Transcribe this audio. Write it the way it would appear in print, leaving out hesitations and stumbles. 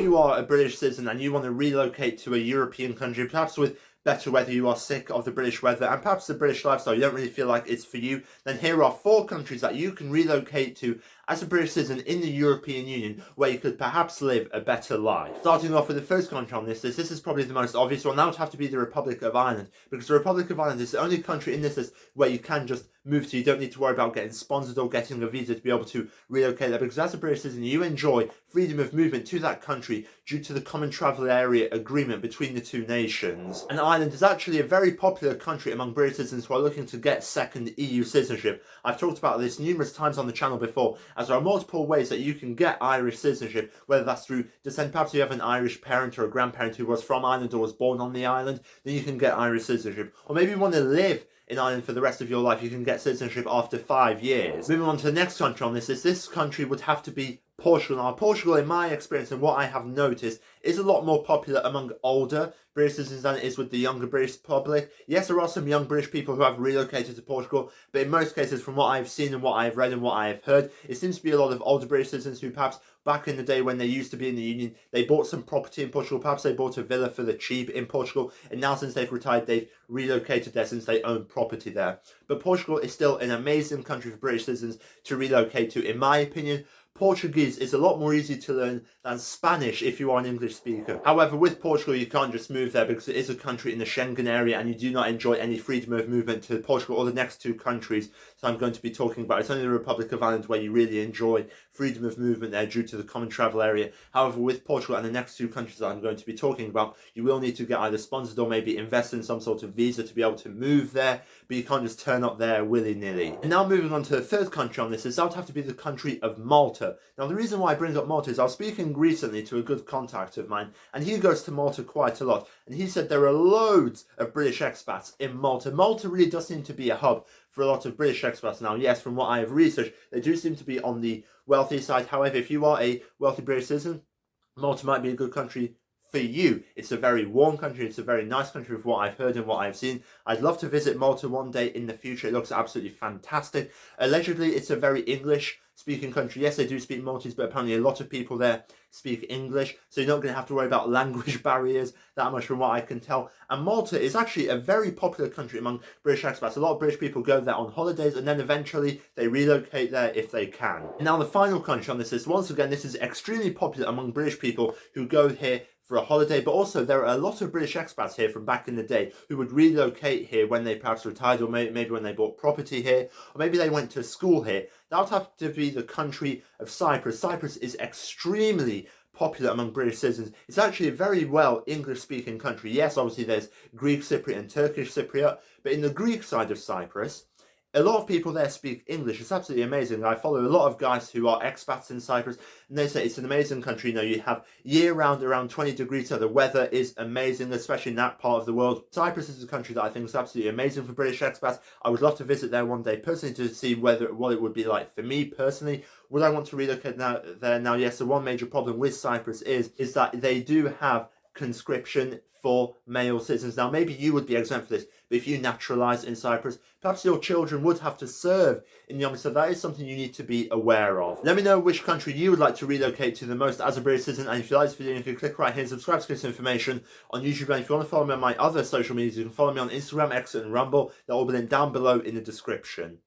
you are a British citizen and you want to relocate to a European country, perhaps with better weather, you are sick of the British weather, and perhaps the British lifestyle, you don't really feel like it's for you, then here are 4 countries that you can relocate to as a British citizen in the European Union, where you could perhaps live a better life. Starting off with the first country on this list, this is probably the most obvious one. That would have to be the Republic of Ireland, because the Republic of Ireland is the only country in this list where you can just move to. You don't need to worry about getting sponsored or getting a visa to be able to relocate there, because as a British citizen, you enjoy freedom of movement to that country due to the Common Travel Area Agreement between the 2 nations. And Ireland is actually a very popular country among British citizens who are looking to get second EU citizenship. I've talked about this numerous times on the channel before, as there are multiple ways that you can get Irish citizenship, whether that's through descent. Perhaps you have an Irish parent or a grandparent who was from Ireland or was born on the island, then you can get Irish citizenship. Or maybe you want to live in Ireland for the rest of your life, you can get citizenship after 5 years. Moving on to the next country on this list, this country would have to be Portugal. Now, Portugal, in my experience and what I have noticed, is a lot more popular among older British citizens than it is with the younger British public. Yes, there are some young British people who have relocated to Portugal, but in most cases, from what I've seen and what I've read and what I've heard, it seems to be a lot of older British citizens who perhaps back in the day when they used to be in the Union, they bought some property in Portugal, perhaps they bought a villa for the cheap in Portugal, and now since they've retired, they've relocated there since they own property there. But Portugal is still an amazing country for British citizens to relocate to, in my opinion. Portuguese is a lot more easy to learn than Spanish if you are an English speaker. However, with Portugal, you can't just move there because it is a country in the Schengen area and you do not enjoy any freedom of movement to Portugal or the next 2 countries so I'm going to be talking about. It's only the Republic of Ireland where you really enjoy freedom of movement there due to the Common Travel Area. However, with Portugal and the next 2 countries that I'm going to be talking about, you will need to get either sponsored or maybe invest in some sort of visa to be able to move there, but you can't just turn up there willy-nilly. And now moving on to the 3rd country on this list, that would have to be the country of Malta. Now, the reason why I bring up Malta is I was speaking recently to a good contact of mine, and he goes to Malta quite a lot, and he said there are loads of British expats in Malta. Malta really does seem to be a hub for a lot of British expats. Now, yes, from what I have researched, they do seem to be on the wealthy side. However, if you are a wealthy British citizen, Malta might be a good country for you. It's a very warm country, it's a very nice country from what I've heard and what I've seen. I'd love to visit Malta one day in the future. It looks absolutely fantastic. Allegedly, it's a very English speaking country. Yes, they do speak Maltese, but apparently a lot of people there speak English, so you're not going to have to worry about language barriers that much from what I can tell. And Malta is actually a very popular country among British expats. A lot of British people go there on holidays and then eventually they relocate there if they can. Now, the final country on this list, once again, this is extremely popular among British people who go here for a holiday, but also there are a lot of British expats here from back in the day who would relocate here when they perhaps retired, or maybe when they bought property here, or maybe they went to school here. That would have to be the country of Cyprus. Cyprus is extremely popular among British citizens. It's actually a very well English speaking country. Yes, obviously there's Greek Cypriot and Turkish Cypriot, but in the Greek side of Cyprus, a lot of people there speak English. It's absolutely amazing. I follow a lot of guys who are expats in Cyprus, and they say it's an amazing country. You know, you have year-round around 20 degrees, so the weather is amazing, especially in that part of the world. Cyprus is a country that I think is absolutely amazing for British expats. I would love to visit there one day personally to see what it would be like for me personally. Would I want to relocate there now? Yes, the one major problem with Cyprus is that they do have conscription for male citizens. Now, maybe you would be exempt for this, but if you naturalise in Cyprus, perhaps your children would have to serve in the army, so that is something you need to be aware of. Let me know which country you would like to relocate to the most as a British citizen, and if you like this video, you can click right here and subscribe to get this information on YouTube, and if you want to follow me on my other social media, you can follow me on Instagram, X and Rumble. They're all linked down below in the description.